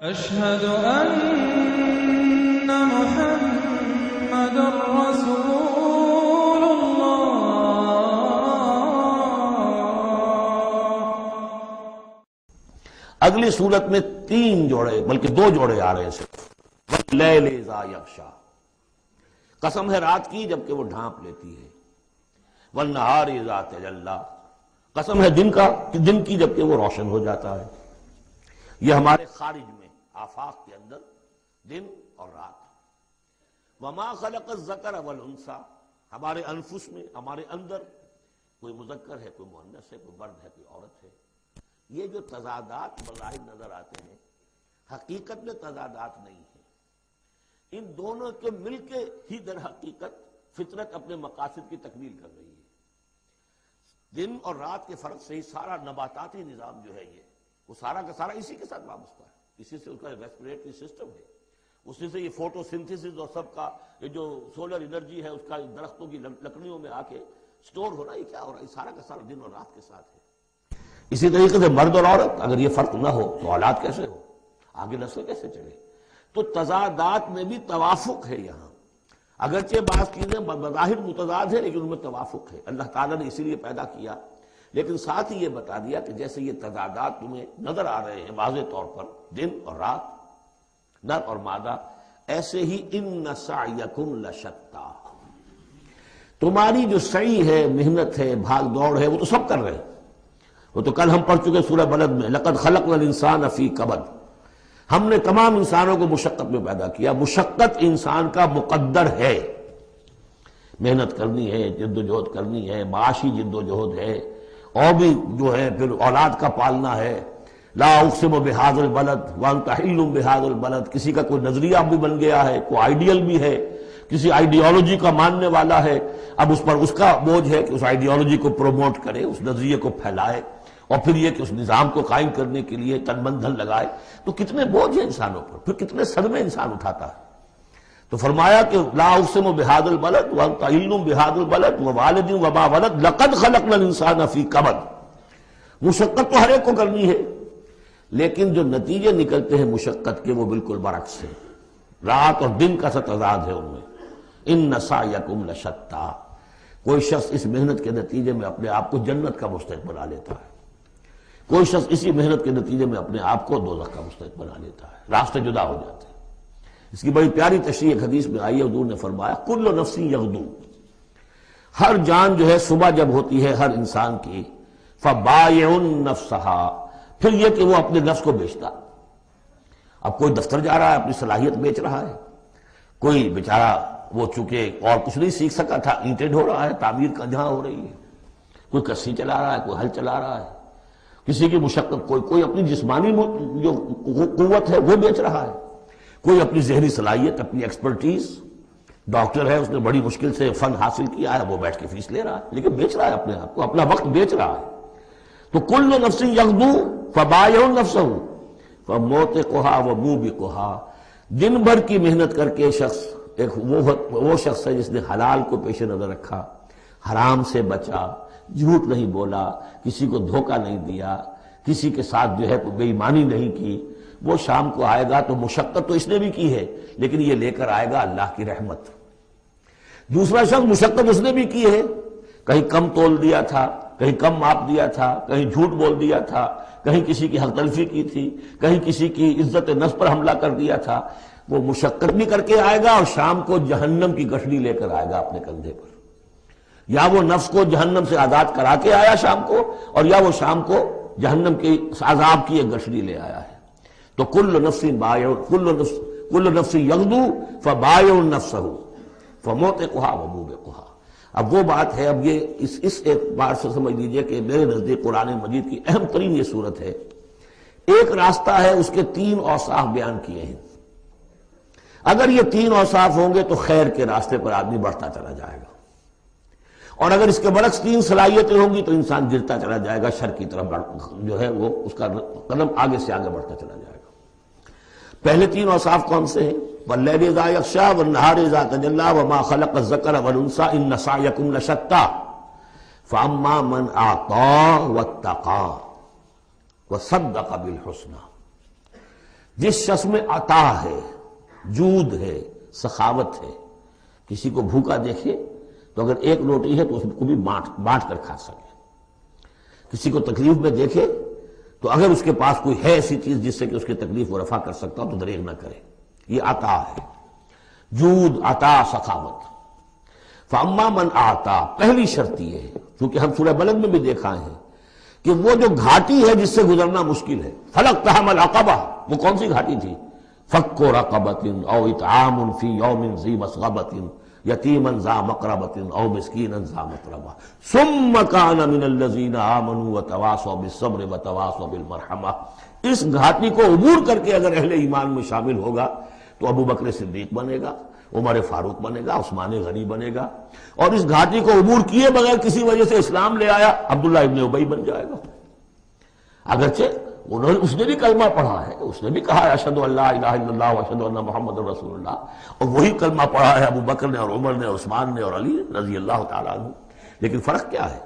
أشهد أن محمد رسول الله۔ اگلی صورت میں 3 جوڑے بلکہ 2 جوڑے آ رہے ہیں صرف۔ واللیل اذا یغشا، قسم ہے رات کی جبکہ وہ ڈھانپ لیتی ہے۔ والنہار اذا تجلی، قسم ہے دن کی جبکہ وہ روشن ہو جاتا ہے۔ یہ ہمارے خارج میں آفاق کے اندر دن اور رات۔ وما خلق الذکر والانثی، ہمارے انفس میں ہمارے اندر کوئی مذکر ہے، کوئی مؤنث ہے، کوئی مرد ہے، کوئی عورت ہے۔ یہ جو تضادات بظاہر نظر آتے ہیں حقیقت میں تضادات نہیں ہیں، ان دونوں کے مل کے ہی در حقیقت فطرت اپنے مقاصد کی تکمیل کر رہی ہے۔ دن اور رات کے فرق سے ہی سارا نباتاتی نظام جو ہے وہ سارا کا سارا اسی کے ساتھ وابستہ ہے، اسی سے اس کا ریسپریٹری سسٹم ہے، اسی سے یہ فوٹو سنتھسس اور سب کا یہ جو سولر انرجی ہے اس کا درختوں کی لکڑیوں میں آ کے سٹور ہو رہا ہے۔ یہ کیا ہو رہا ہے؟ سارا کا سارا دن اور رات کے ساتھ ہے۔ اسی طریقے سے مرد اور عورت اگر یہ فرق نہ ہو تو اولاد کیسے ہو، آگے نسل کیسے چلے؟ تو تضادات میں بھی توافق ہے یہاں، اگرچہ بعض چیزیں بظاہر متضاد ہیں لیکن ان میں توافق ہے۔ اللہ تعالیٰ نے اسی لیے پیدا کیا، لیکن ساتھ ہی یہ بتا دیا کہ جیسے یہ تضادات تمہیں نظر آ رہے ہیں واضح طور پر دن اور رات، نر اور مادہ، ایسے ہی ان سعیکم لشتی، تمہاری جو سعی ہے، محنت ہے، بھاگ دوڑ ہے، وہ تو سب کر رہے ہیں۔ وہ تو کل ہم پڑھ چکے سورہ بلد میں، لقد خلقنا الانسان فی کبد، ہم نے تمام انسانوں کو مشقت میں پیدا کیا۔ مشقت انسان کا مقدر ہے، محنت کرنی ہے، جد و جہد کرنی ہے، معاشی جد و جہد ہے، اور بھی جو ہے پھر اولاد کا پالنا ہے۔ لا اقسم بہذا البلد وانت حل بہذا البلد، کسی کا کوئی نظریہ بھی بن گیا ہے، کوئی آئیڈیل بھی ہے، کسی آئیڈیالوجی کا ماننے والا ہے، اب اس پر اس کا بوجھ ہے کہ اس آئیڈیالوجی کو پروموٹ کرے، اس نظریے کو پھیلائے، اور پھر یہ کہ اس نظام کو قائم کرنے کے لیے تن من دھن لگائے۔ تو کتنے بوجھ ہیں انسانوں پر، پھر کتنے صدمے انسان اٹھاتا ہے۔ تو فرمایا کہ لا اقسم بہذا البلد وانت حل بہذا البلد ووالد وما ولد لقد خلقنا الانسان فی کبد۔ مشقت تو ہر ایک کو کرنی ہے، لیکن جو نتیجے نکلتے ہیں مشقت کے وہ بالکل برعکس ہے، رات اور دن کا سا تضاد ہے ان میں۔ ان سعیکم لشتی، کوئی شخص اس محنت کے نتیجے میں اپنے آپ کو جنت کا مستحق بنا لیتا ہے، کوئی شخص اسی محنت کے نتیجے میں اپنے آپ کو دوزخ کا مستحق بنا لیتا ہے، راستے جدا ہو جاتے ہیں۔ اس کی بڑی پیاری تشریح ایک حدیث میں آئی ہے، حضور نے فرمایا کل نفس یغدو، ہر جان جو ہے صبح جب ہوتی ہے ہر انسان کی، فبائع نفسہا، پھر یہ کہ وہ اپنے نفس کو بیچتا۔ اب کوئی دفتر جا رہا ہے اپنی صلاحیت بیچ رہا ہے، کوئی بیچارہ وہ چونکہ اور کچھ نہیں سیکھ سکا تھا، اینٹیں ڈھو رہا ہے، تعمیر کا جہاں ہو رہی ہے، کوئی کسی چلا رہا ہے، کوئی ہل چلا رہا ہے، کسی کی مشقت، کوئی اپنی جسمانی جو قوت ہے وہ بیچ رہا ہے، کوئی اپنی ذہنی صلاحیت، اپنی ایکسپرٹیز، ڈاکٹر ہے اس نے بڑی مشکل سے فن حاصل کیا ہے، وہ بیٹھ کے فیس لے رہا ہے، لیکن بیچ رہا ہے اپنے آپ کو، اپنا وقت بیچ رہا ہے۔ تو کل نفس یغدو فبائع نفسہ فموتقھا وموبقھا، دن بھر کی محنت کر کے شخص ایک وہ شخص ہے جس نے حلال کو پیش نظر رکھا، حرام سے بچا، جھوٹ نہیں بولا، کسی کو دھوکہ نہیں دیا، کسی کے ساتھ جو ہے بے ایمانی نہیں کی، وہ شام کو آئے گا تو مشقت تو اس نے بھی کی ہے لیکن یہ لے کر آئے گا اللہ کی رحمت۔ دوسرا شخص مشقت اس نے بھی کی ہے، کہیں کم تول دیا تھا، کہیں کم ماپ دیا تھا، کہیں جھوٹ بول دیا تھا، کہیں کسی کی حق تلفی کی تھی، کہیں کسی کی عزت نفس پر حملہ کر دیا تھا، وہ مشقت بھی کر کے آئے گا اور شام کو جہنم کی گٹھڑی لے کر آئے گا اپنے کندھے پر، یا وہ نفس کو جہنم سے آزاد کرا کے آیا شام کو، اور یا وہ شام کو جہنم کے عذاب کی ایک گٹھڑی لے آیا ہے۔ تو کل نفس یغدو فبائع نفسہ فموتقھا وموبقھا۔ اب وہ بات ہے، اب یہ اس ایک بار سے سمجھ لیجئے کہ میرے نزدیک قرآن مجید کی اہم ترین یہ صورت ہے۔ ایک راستہ ہے، اس کے 3 اوصاف بیان کیے ہیں، اگر یہ 3 اوصاف ہوں گے تو خیر کے راستے پر آدمی بڑھتا چلا جائے گا، اور اگر اس کے برعکس 3 صلاحیتیں ہوں گی تو انسان گرتا چلا جائے گا، شر کی طرف جو ہے وہ اس کا قدم آگے سے آگے بڑھتا چلا جائے گا۔ پہلے 3 اوصاف کون سے ہیں؟ واللیل اذا یغشا والنہار اذا تجلی وما خلق الذکر والانثی ان سعیکم لشتی فاما من اعطی واتقی وصدق بالحسنی۔ جس شخص میں عطا ہے، جود ہے، سخاوت ہے، کسی کو بھوکا دیکھے تو اگر ایک روٹی ہے تو اس کو بھی بانٹ کر کھا سکے، کسی کو تکلیف میں دیکھے تو اگر اس کے پاس کوئی ہے ایسی چیز جس سے کہ اس کی تکلیف وہ رفع کر سکتا ہو تو دریغ نہ کرے، یہ عطا ہے، جود، عطا، سخاوت۔ فاما من آتا، پہلی شرط یہ ہے، چونکہ ہم سورہ بلد میں بھی دیکھا ہے کہ وہ جو گھاٹی ہے جس سے گزرنا مشکل ہے، فلقتحم العقبہ، وہ کون سی گھاٹی تھی؟ فک رقبۃ او اطعام فی یوم ذی مسغبۃ یتیما ذا مقربۃ او مسکینا ذا متربہ ثم کان من الذین آمنوا وتواصوا بالصبر وتواصوا بالمرحمہ۔ اس گھاٹی کو عبور کر کے اگر اہل ایمان میں شامل ہوگا تو ابو بکر صدیق بنے گا، عمر فاروق بنے گا، عثمان غنی بنے گا، اور اس گھاٹی کو عبور کیے بغیر کسی وجہ سے اسلام لے آیا عبداللہ ابن ابی بن جائے گا۔ اگرچہ اس نے بھی کلمہ پڑھا ہے، اس نے بھی کہا ہے اشہد ان لا الہ الا اللہ واشہد ان محمد رسول اللہ، اور وہی کلمہ پڑھا ہے ابو بکر نے اور عمر نے اور عثمان نے اور علی رضی اللہ تعالیٰ عنہ۔ لیکن فرق کیا ہے؟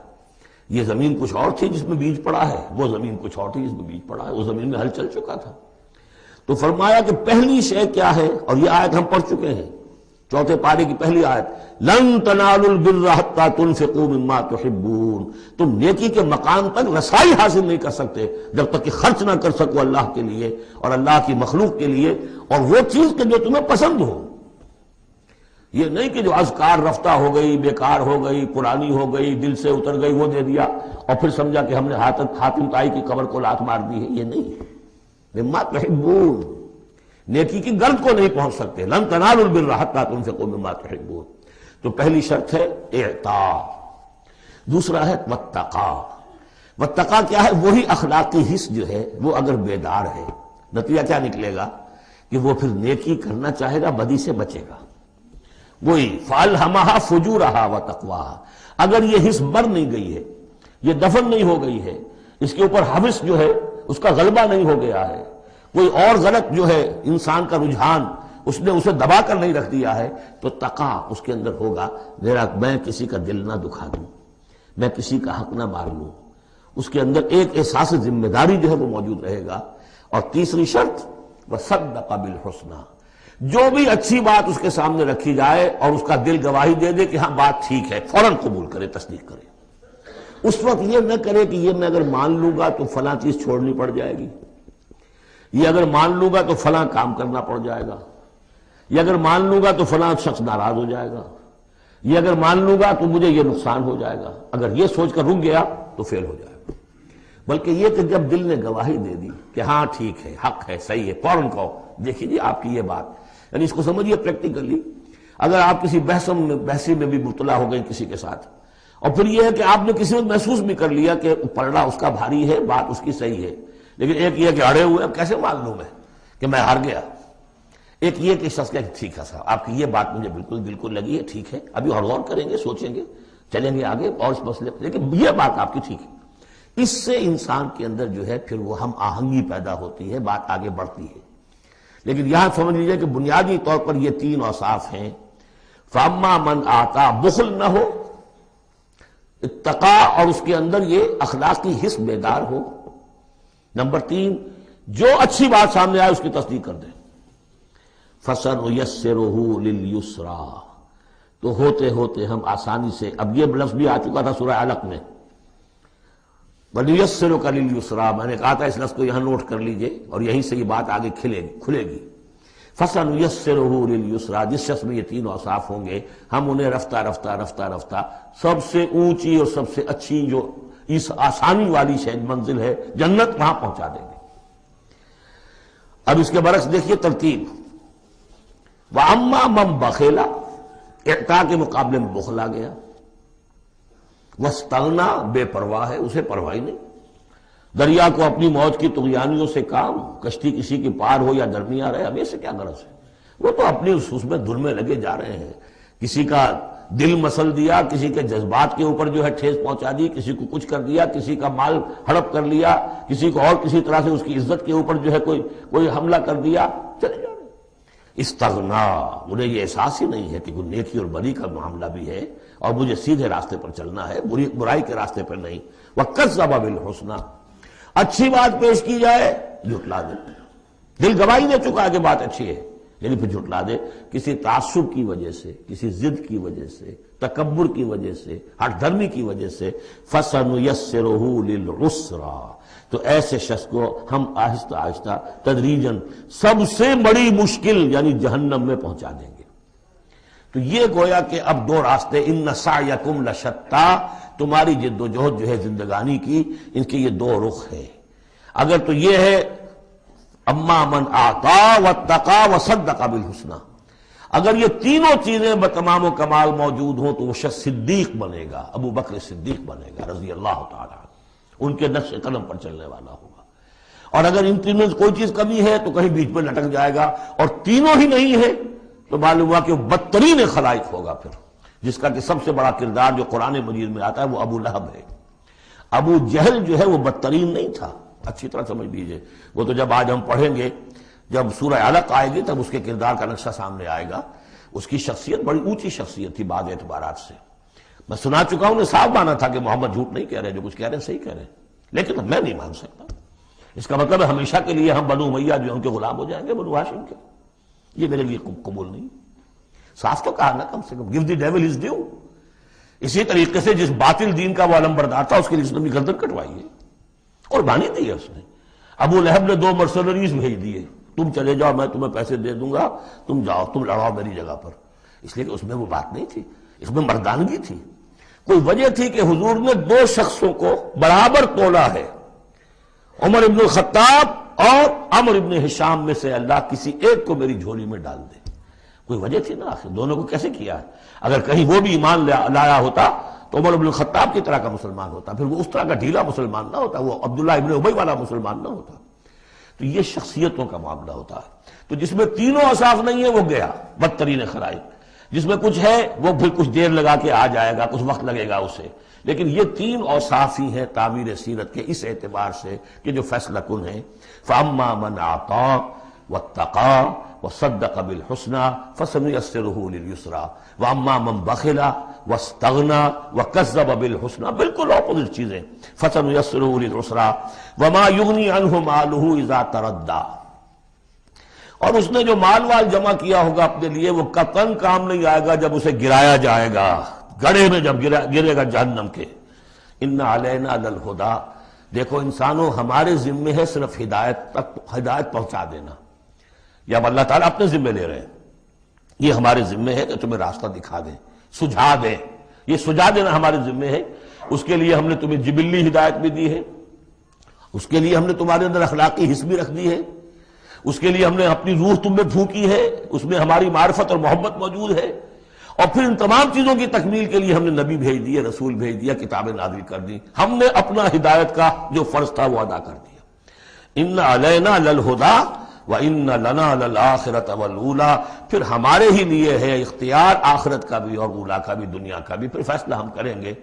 یہ زمین کچھ اور تھی جس میں بیج پڑا ہے، وہ زمین کچھ اور تھی جس میں بیج پڑا ہے، وہ زمین میں ہل چل چکا تھا۔ تو فرمایا کہ پہلی شے کیا ہے، اور یہ آیت ہم پڑھ چکے ہیں، چوتھے پارے کی پہلی آیت، لن تنالوا البر حتى تنفقوا مما تحبون، تم نیکی کے مقام تک رسائی حاصل نہیں کر سکتے جب تک کہ خرچ نہ کر سکو اللہ کے لیے اور اللہ کی مخلوق کے لیے، اور وہ چیز کہ جو تمہیں پسند ہو۔ یہ نہیں کہ جو اذکار رفتہ ہو گئی، بیکار ہو گئی، پرانی ہو گئی، دل سے اتر گئی، وہ دے دیا اور پھر سمجھا کہ ہم نے حاتم طائی کی قبر کو لات مار دی ہے، یہ نہیں۔ مما تحبون، نیکی کی گرد کو نہیں پہنچ سکتے، لن تنالوا البر حتى تنفقوا مما تحبون۔ تو پہلی شرط ہے اعطاء، دوسرا ہے واتقا۔ واتقا کیا ہے؟ وہی اخلاقی حص جو ہے وہ اگر بیدار ہے، نتیجہ کیا نکلے گا کہ وہ پھر نیکی کرنا چاہے گا، بدی سے بچے گا۔ وہی فَأَلْهَمَهَا فُجُورَهَا وَتَقْوَاهَا، اگر یہ حص مر نہیں گئی ہے، یہ دفن نہیں ہو گئی ہے، اس کے اوپر حوث جو ہے اس کا غلبہ نہیں ہو گیا ہے، کوئی اور غلط جو ہے انسان کا رجحان اس نے اسے دبا کر نہیں رکھ دیا ہے، تو تقا اس کے اندر ہوگا، میرا میں کسی کا دل نہ دکھا دوں، میں کسی کا حق نہ مار لوں، اس کے اندر ایک احساس ذمہ داری جو ہے وہ موجود رہے گا۔ اور تیسری شرط وصدق بالحسنی، جو بھی اچھی بات اس کے سامنے رکھی جائے اور اس کا دل گواہی دے دے کہ ہاں بات ٹھیک ہے، فوراً قبول کرے، تصدیق کرے۔ اس وقت یہ نہ کرے کہ یہ میں اگر مان لوں گا تو فلاں چیز چھوڑنی پڑ جائے گی، یہ اگر مان لوں گا تو فلاں کام کرنا پڑ جائے گا، یہ اگر مان لوں گا تو فلاں شخص ناراض ہو جائے گا، یہ اگر مان لوں گا تو مجھے یہ نقصان ہو جائے گا۔ اگر یہ سوچ کر رک گیا تو فیل ہو جائے گا۔ بلکہ یہ کہ جب دل نے گواہی دے دی کہ ہاں ٹھیک ہے، حق ہے، صحیح ہے، فوراً کہو دیکھیے جی آپ کی یہ بات، یعنی اس کو سمجھیے پریکٹیکلی، اگر آپ کسی بحثی میں بھی مبتلا ہو گئے کسی کے ساتھ، اور پھر یہ ہے کہ آپ نے کسی وقت محسوس بھی کر لیا کہ پلڑا اس کا بھاری ہے، بات اس کی صحیح ہے، لیکن ایک یہ کہ اڑے ہوئے، اب کیسے مان لوں میں کہ میں ہار گیا۔ ایک یہ کہ شخص کہ ٹھیک ہے صاحب آپ کی یہ بات مجھے بالکل دل کو لگی ہے، ٹھیک ہے، ابھی اور غور کریں گے، سوچیں گے، چلیں گے آگے اور اس مسئلے پر، لیکن یہ بات آپ کی ٹھیک ہے۔ اس سے انسان کے اندر جو ہے پھر وہ ہم آہنگی پیدا ہوتی ہے، بات آگے بڑھتی ہے۔ لیکن یہاں سمجھ لیجیے کہ بنیادی طور پر یہ تین اوصاف ہیں، فاما من آتا، بخل نہ ہو، اتقا اور اس کے اندر یہ اخلاقی حس بیدار ہو، نمبر تین جو اچھی بات سامنے آئے اس کی تصدیق کر دیں، فَسَنُيَسِّرُهُ لِلْيُسْرَىٰ، تو ہوتے ہوتے ہم آسانی سے، اب یہ لفظ بھی آ چکا تھا سورہ علق میں، وَنُيَسِّرُكَ لِلْيُسْرَىٰ، میں نے کہا تھا اس لفظ کو یہاں نوٹ کر لیجئے اور یہیں سے یہ بات آگے کھلے گی۔ فَسَنُيَسِّرُهُ لِلْيُسْرَىٰ، جس شخص میں یہ تین اوصاف ہوں گے ہم انہیں رفتہ رفتہ سب سے اونچی اور سب سے اچھی جو اس آسانی والی شاید منزل ہے جنت، وہاں پہنچا دیں گے۔ اب اس کے برعکس دیکھیے ترتیب، وَأَمَّا مَن بَخِلَ، اعطاء کے مقابلے میں بخل آ گیا، وَاسْتَغْنَىٰ، بے پرواہ ہے، اسے پرواہ ہی نہیں، دریا کو اپنی موج کی طغیانیوں سے کام، کشتی کسی کی پار ہو یا درمیان رہے، ہمیں سے کیا غرض ہے، وہ تو اپنی اس میں دھن میں لگے جا رہے ہیں، کسی کا دل مسل دیا، کسی کے جذبات کے اوپر جو ہے ٹھیس پہنچا دی، کسی کو کچھ کر دیا، کسی کا مال ہڑپ کر لیا، کسی کو اور کسی طرح سے اس کی عزت کے اوپر جو ہے کوئی حملہ کر دیا، چلے جا رہے۔ استغنا، انہیں یہ احساس ہی نہیں ہے کہ نیکی اور بری کا معاملہ بھی ہے اور مجھے سیدھے راستے پر چلنا ہے، برائی کے راستے پر نہیں۔ وَكَذَّبَ بِالْحُسْنَىٰ، اچھی بات پیش کی جائے جھٹلا دیتے ہیں، دل گواہی دے چکا ہے کہ بات اچھی ہے، یعنی پھر جھٹلا دے کسی تعصب کی وجہ سے، کسی ضد کی وجہ سے، تکبر کی وجہ سے، ہٹ دھرمی کی وجہ سے، فَسَنُيَسِّرُهُ لِلْعُسْرَىٰ، تو ایسے شخص کو ہم آہستہ آہستہ تدریجاً سب سے بڑی مشکل یعنی جہنم میں پہنچا دیں گے۔ تو یہ گویا کہ اب دو راستے، ان سعیکم لشتیٰ، تمہاری جد و جہد جو ہے زندگانی کی، ان کے یہ دو رخ ہیں۔ اگر تو یہ ہے اما من اعطا واتقا وصدق بالحسنی، اگر یہ تینوں چیزیں بتمام و کمال موجود ہوں تو وہ شخص صدیق بنے گا، ابو بکر صدیق بنے گا رضی اللہ تعالی عنہ، ان کے نقش قدم پر چلنے والا ہوگا۔ اور اگر ان تینوں سے کوئی چیز کمی ہے تو کہیں بیچ میں لٹک جائے گا، اور تینوں ہی نہیں ہے تو معلوم ہوا کہ وہ بدترین خلائق ہوگا پھر، جس کا کہ سب سے بڑا کردار جو قرآن مجید میں آتا ہے وہ ابو لہب ہے۔ ابو جہل جو ہے وہ بدترین نہیں تھا، اچھی طرح سمجھ لیجئے، وہ تو جب آج ہم پڑھیں گے، جب سورہ علق آئے گی تب اس کے کردار کا نقشہ سامنے آئے گا۔ اس کی شخصیت بڑی اونچی شخصیت تھی بعض اعتبارات سے، میں سنا چکا ہوں، نے صاف مانا تھا کہ محمد جھوٹ نہیں کہہ رہے، جو کچھ کہہ رہے ہیں صحیح کہہ رہے ہیں، لیکن میں نہیں مان سکتا۔ اس کا مطلب ہے ہمیشہ کے لیے ہم بنو امیہ جو ان کے غلام ہو جائیں گے، بنو ہاشم کے، یہ میرے لیے قبول نہیں۔ صاف تو کہا نا کم سے کم، give the devil his due۔ اسی طریقے سے جس باطل دین کا وہ علمبردار تھا اس کے لیے اس نے بھی گردن کٹوائی ہے، قربانی دی ہے اس نے۔ ابو لہب نے 2 مرسنریز بھیج دیے، تم چلے جاؤ، میں تمہیں پیسے دے دوں گا، تم جاؤ، تم لڑاؤ میری جگہ پر، اس لیے کہ اس میں وہ بات نہیں تھی، اس میں مردانگی تھی۔ کوئی وجہ تھی کہ حضور نے 2 شخصوں کو برابر تولا ہے، عمر ابن الخطاب اور عمرو ابن ہشام میں سے اللہ کسی ایک کو میری جھولی میں ڈال دے، کوئی وجہ تھی نا آخر، دونوں کو کیسے کیا ہے؟ اگر کہیں وہ بھی ایمان لایا ہوتا تو عمر ابن الخطاب کی طرح کا مسلمان ہوتا، پھر وہ اس طرح کا ڈھیلا مسلمان نہ ہوتا، وہ عبداللہ ابن ابی والا مسلمان نہ ہوتا۔ تو یہ شخصیتوں کا معاملہ ہوتا ہے، تو جس میں تینوں اوصاف نہیں ہے وہ گیا بدترین خلائق، جس میں کچھ ہے وہ پھر کچھ دیر لگا کے آ جائے گا، کچھ وقت لگے گا اسے، لیکن یہ 3 اوصاف ہی ہیں تعمیر سیرت کے اس اعتبار سے کہ جو فیصلہ کن ہیں۔ فَأَمَّا مَنْ أَعْطَىٰ وَاتَّقَىٰ وَصَدَّقَ بِالْحُسْنَىٰ فَسَنُيَسِّرُهُ لِلْيُسْرَىٰ وَأَمَّا مَنْ بَخِلَ وَاسْتَغْنَىٰ وَكَذَّبَ بِالْحُسْنَىٰ، بالکل اپوزٹ چیزیں، فَسَنُيَسِّرُهُ لِلْعُسْرَىٰ وَمَا يُغْنِي عَنْهُ مَالُهُ إِذَا تَرَدَّىٰ، اور اس نے جو مال جمع کیا ہوگا اپنے لیے وہ قطعاً کام نہیں آئے گا جب اسے گرایا جائے گا، گڑھے میں جب گرے گا جہنم کے۔ اِنَّ عَلَيْنَا لَلْهُدَىٰ، دیکھو انسانوں ہمارے ذمے ہے صرف ہدایت پہنچا دینا، یا اب اللہ تعالیٰ اپنے ذمے لے رہے ہیں، یہ ہمارے ذمے ہے کہ تمہیں راستہ دکھا دیں، سجھا دیں، یہ سجھا دینا ہمارے ذمے ہے۔ اس کے لیے ہم نے تمہیں جبلی ہدایت بھی دی ہے، اس کے لیے ہم نے تمہارے اندر اخلاقی حس بھی رکھ دی ہے، اس کے لیے ہم نے اپنی روح تم میں پھونکی ہے، اس میں ہماری معرفت اور محبت موجود ہے، اور پھر ان تمام چیزوں کی تکمیل کے لیے ہم نے نبی بھیج دیے، رسول بھیج دیا، کتابیں نازل کر دی، ہم نے اپنا ہدایت کا جو فرض تھا وہ ادا کر دیا۔ ان علینا للہدیٰ وان لنا للآخرۃ والأولیٰ، پھر ہمارے ہی لیے ہے اختیار آخرت کا بھی اور اولیٰ کا بھی، دنیا کا بھی، پھر فیصلہ ہم کریں گے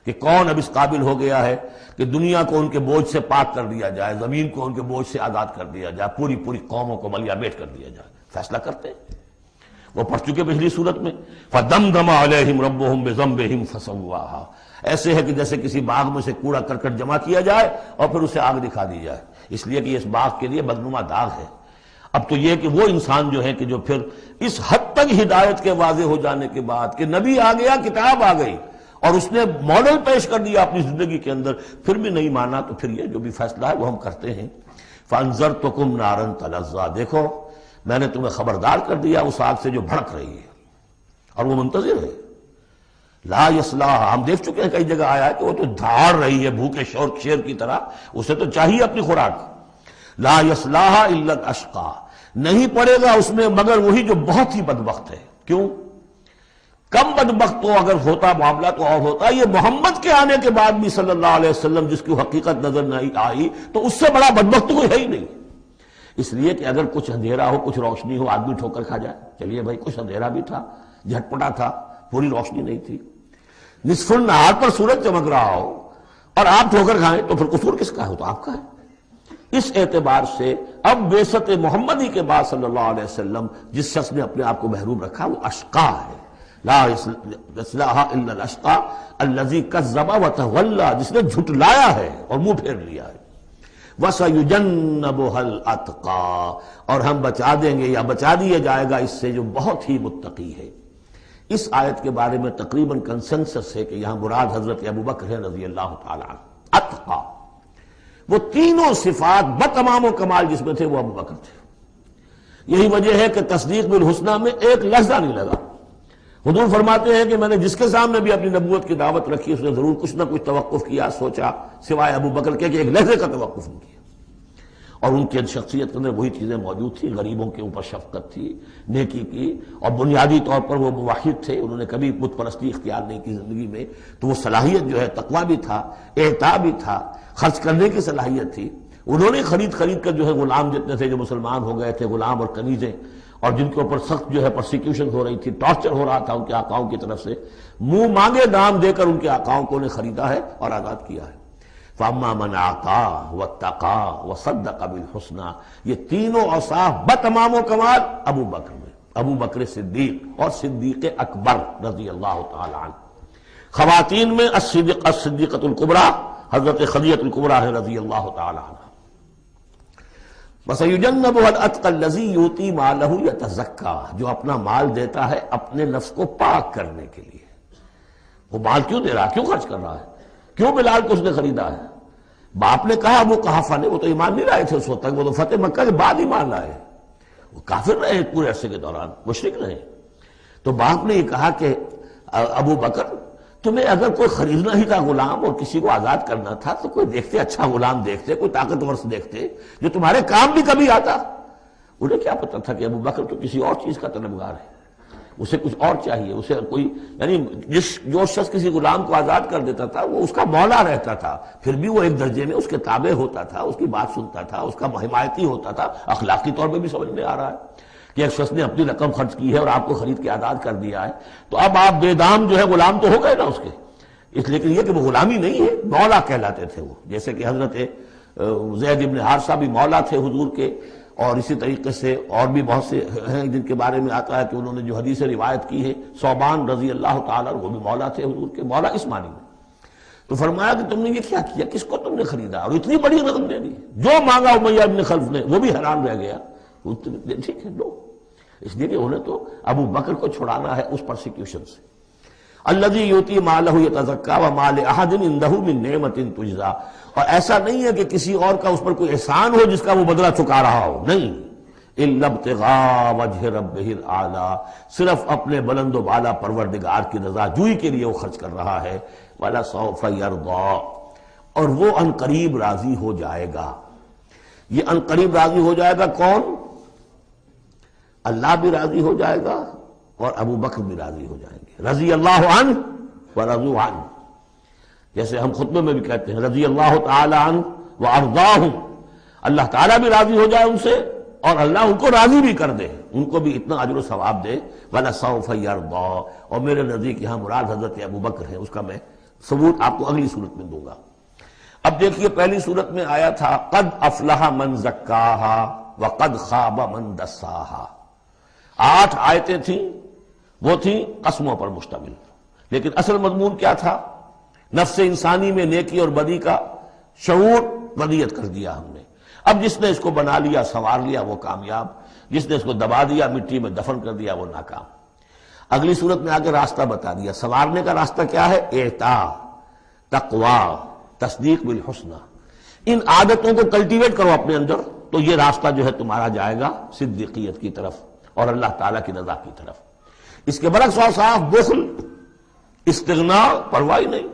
کہ کون اب اس قابل ہو گیا ہے کہ دنیا کو ان کے بوجھ سے پاک کر دیا جائے، زمین کو ان کے بوجھ سے آزاد کر دیا جائے، پوری قوموں کو ملیا بیٹ کر دیا جائے، فیصلہ کرتے ہیں۔ وہ پڑھ چکے پچھلی صورت میں، فَدَمْدَمَ عَلَيْهِمْ رَبُّهُمْ بِذَنبِهِمْ فَسَوَّاهَا، ایسے ہے کہ جیسے کسی باغ میں سے کوڑا کرکٹ جمع کیا جائے اور پھر اسے آگ دکھا دی جائے، اس لیے کہ اس باغ کے لیے بدنما داغ ہے۔ اب تو یہ کہ وہ انسان جو ہے کہ جو پھر اس حد تک ہدایت کے واضح ہو جانے کے بعد کہ نبی آ گیا، کتاب آ گئی اور اس نے ماڈل پیش کر دیا اپنی زندگی کے اندر، پھر بھی نہیں مانا، تو پھر یہ جو بھی فیصلہ ہے وہ ہم کرتے ہیں۔ فَأَنذَرْتُكُمْ نَارًا تَلَظَّىٰ، دیکھو میں نے تمہیں خبردار کر دیا اس آگ سے جو بھڑک رہی ہے اور وہ منتظر ہے۔ لا یصلاھا، ہم دیکھ چکے ہیں کئی جگہ آیا ہے کہ وہ تو دھاڑ رہی ہے بھوکے شیر کی طرح، اسے تو چاہیے اپنی خوراک۔ لا یصلاھا الا الاشقی، نہیں پڑے گا اس میں مگر وہی جو بہت ہی بدبخت ہے۔ کیوں؟ کم بدبخت تو اگر ہوتا معاملہ تو اور ہوتا، یہ محمد کے آنے کے بعد بھی صلی اللہ علیہ وسلم جس کی حقیقت نظر نہیں آئی تو اس سے بڑا بدبخت کوئی ہے ہی نہیں۔ اس لیے کہ اگر کچھ اندھیرا ہو، کچھ روشنی ہو، آدمی ٹھوکر کھا جائے، چلیے بھائی کچھ اندھیرا بھی تھا، جھٹپٹا تھا، پوری روشنی نہیں تھی، نصف النہار پر سورج چمک رہا ہو اور آپ ٹھوکر کھائیں تو پھر قصور کس کا ہے؟ تو آپ کا ہے۔ اس اعتبار سے اب بعثت محمدی کے بعد صلی اللہ علیہ وسلم جس شخص نے اپنے آپ کو محروم رکھا وہ اشقا ہے۔ لا یصلاھا الا الاشقی الذی کذب وتولی، جس نے جھٹلایا ہے اور منہ پھیر لیا ہے۔ وَسَيُجَنَّبُهَا الْأَتْقَى، اور ہم بچا دیں گے یا بچا دیا جائے گا اس سے جو بہت ہی متقی ہے۔ اس آیت کے بارے میں تقریباً کنسنسس ہے کہ یہاں مراد حضرت ابوبکر ہے رضی اللہ تعالی عنہ۔ اتقا، وہ تینوں صفات بتمام و کمال جس میں تھے وہ ابوبکر تھے۔ یہی وجہ ہے کہ تصدیق بالحسنہ میں ایک لحظہ نہیں لگا۔ حضور فرماتے ہیں کہ میں نے جس کے سامنے بھی اپنی نبوت کی دعوت رکھی اس نے ضرور کچھ نہ کچھ توقف کیا، سوچا، سوائے ابوبکر کے کہ ایک لحظے کا توقف نہیں کیا۔ اور ان کی شخصیت کے اندر وہی چیزیں موجود تھیں، غریبوں کے اوپر شفقت تھی، نیکی کی، اور بنیادی طور پر وہ موحد تھے، انہوں نے کبھی بت پرستی اختیار نہیں کی زندگی میں، تو وہ صلاحیت جو ہے تقویٰ بھی تھا، اعطاء بھی تھا، خرچ کرنے کی صلاحیت تھی۔ انہوں نے خرید کر جو ہے غلام جتنے تھے جو مسلمان ہو گئے تھے، غلام اور کنیزیں، اور جن کے اوپر سخت جو ہے پرسیکیوشن ہو رہی تھی، ٹارچر ہو رہا تھا ان کے آقاؤں کی طرف سے، منہ مانگے دام دے کر ان کے آقاؤں کو نے خریدا ہے اور آزاد کیا ہے۔ فَأَمَّا مَنْ أَعْطَىٰ وَاتَّقَىٰ وَصَدَّقَ بِالْحُسْنَىٰ، یہ تینوں اوصاف بتمام و کمال ابو بکر میں، ابو بکر صدیق اور صدیق اکبر رضی اللہ تعالی عنہ۔ خواتین میں الصدیقۃ الکبریٰ حضرت خدیجہ الکبریٰ ہے رضی اللہ تعالی عنہ۔ وَسَيُجَنَّبُهَا الْأَتْقَى الَّذِي يُؤْتِي مَالَهُ يَتَزَكَّىٰ، جو اپنا مال دیتا ہے اپنے نفس کو پاک کرنے کے لیے۔ وہ مال کیوں دے رہا ہے، کیوں خرچ کر رہا ہے، کیوں بلال کو اس نے خریدا ہے؟ باپ نے کہا ابو قحافہ نے، وہ تو ایمان نہیں لائے تھے اس وقت تک، وہ تو فتح مکہ کے بعد ایمان لائے، وہ کافر رہے پورے عرصے کے دوران، مشرک رہے۔ تو باپ نے یہ کہا کہ ابو بکر تمہیں اگر کوئی خریدنا ہی تھا غلام اور کسی کو آزاد کرنا تھا تو کوئی دیکھتے، اچھا غلام دیکھتے، کوئی طاقتور سے دیکھتے جو تمہارے کام بھی کبھی آتا۔ انہیں کیا پتا تھا کہ ابو بکر تو کسی اور چیز کا طلبگار ہے، اسے کچھ اور چاہیے، اسے کوئی، یعنی جو شخص کسی غلام کو آزاد کر دیتا تھا وہ اس کا مولا رہتا تھا، پھر بھی وہ ایک درجے میں اس کے تابع ہوتا تھا، اس کی بات سنتا تھا، اس کا حمایتی ہوتا تھا۔ اخلاقی طور پہ بھی سمجھ میں آ رہا ہے کہ ایک شخص نے اپنی رقم خرچ کی ہے اور آپ کو خرید کے آزاد کر دیا ہے، تو اب آپ بے دام جو ہے غلام تو ہو گئے نا اس کے، اس لیے کہ یہ کہ وہ غلامی نہیں ہے، مولا کہلاتے تھے وہ، جیسے کہ حضرت زید ابن حارثہ بھی مولا تھے حضور کے، اور اسی طریقے سے اور بھی بہت سے ہیں جن کے بارے میں آتا ہے کہ انہوں نے جو حدیث روایت کی ہے، ثوبان رضی اللہ تعالیٰ وہ بھی مولا تھے حضور کے، مولا اس معنی میں۔ تو فرمایا کہ تم نے یہ کیا کیا، کس کو تم نے خریدا اور اتنی بڑی رقم دے دی؟ جو مانگا امیہ ابن خلف نے وہ بھی حیران رہ گیا، ٹھیک ہے دو، اس لیے کہ انہیں تو ابو بکر کو چھڑانا ہے اس پرسیکیوشن سے۔ الذی یؤتی مالہ یتزکیٰ وما لأحد عندہ من نعمت تجزیٰ، اور ایسا نہیں ہے کہ کسی اور کا اس پر کوئی احسان ہو جس کا وہ بدلہ چکا رہا ہو، نہیں، الا ابتغاء وجہ ربہ الاعلیٰ، صرف اپنے بلند و بالا پروردگار کی رضا جوئی کے لیے وہ خرچ کر رہا ہے۔ وَلَسَوْفَ يَرْضَىٰ، اور وہ عنقریب راضی ہو جائے گا۔ یہ عنقریب راضی ہو جائے گا کون؟ اللہ بھی راضی ہو جائے گا اور ابو بکر بھی راضی ہو جائیں گے، رضی اللہ عنہ ورضوا عنہ، جیسے ہم خطبے میں بھی کہتے ہیں رضی اللہ تعالی عنہ وارضاہ، اللہ تعالیٰ بھی راضی ہو جائے ان سے اور اللہ ان کو راضی بھی کر دے، ان کو بھی اتنا اجر و ثواب دے۔ وَلَسَوْفَ يَرْضَىٰ، اور میرے نزدیک یہاں مراد حضرت ابو بکر ہے، اس کا میں ثبوت آپ کو اگلی صورت میں دوں گا۔ اب دیکھیے پہلی صورت میں آیا تھا قد افلح من زکاہا وقد خواب من دساہا، 8 آیتیں تھیں، وہ تھیں قسموں پر مشتمل، لیکن اصل مضمون کیا تھا؟ نفس انسانی میں نیکی اور بدی کا شعور ودیت کر دیا ہم نے۔ اب جس نے اس کو بنا لیا، سنوار لیا، وہ کامیاب، جس نے اس کو دبا دیا، مٹی میں دفن کر دیا، وہ ناکام۔ اگلی صورت میں آگے راستہ بتا دیا، سنوارنے کا راستہ کیا ہے؟ اعطاء، تقوی، تصدیق بالحسنہ، ان عادتوں کو کلٹیویٹ کرو اپنے اندر، تو یہ راستہ جو ہے تمہارا جائے گا صدیقیت کی طرف اور اللہ تعالیٰ کی رضا کی طرف۔ اس کے برعکس اور صاف بخل، استغنا، پرواہ نہیں،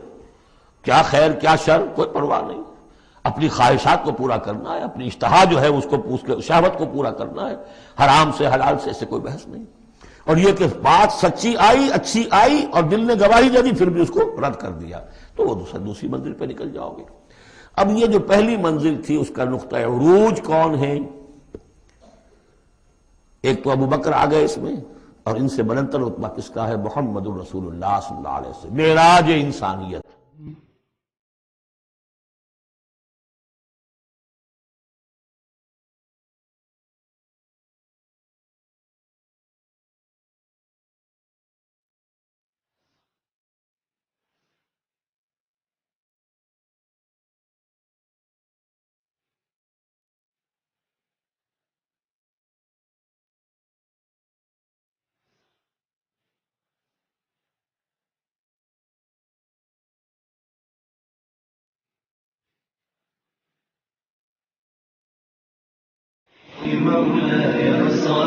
کیا خیر کیا شر کوئی پرواہ نہیں، اپنی خواہشات کو پورا کرنا ہے، اپنی اشتہا جو ہے اس کو اس کے شہوت کو پورا کرنا ہے، حرام سے حلال سے اس سے کوئی بحث نہیں۔ اور یہ کہ بات سچی آئی، اچھی آئی اور دل نے گواہی دے دی پھر بھی اس کو رد کر دیا، تو وہ دوسری منزل پہ نکل جاؤ گے۔ اب یہ جو پہلی منزل تھی اس کا نقطہ عروج کون ہے؟ ایک تو ابو بکر آ گئے اس میں، اور ان سے بلندتر رتبہ کس کا ہے؟ محمد الرسول اللہ صلی اللہ علیہ وسلم، معراج انسانیت۔ مولاي صل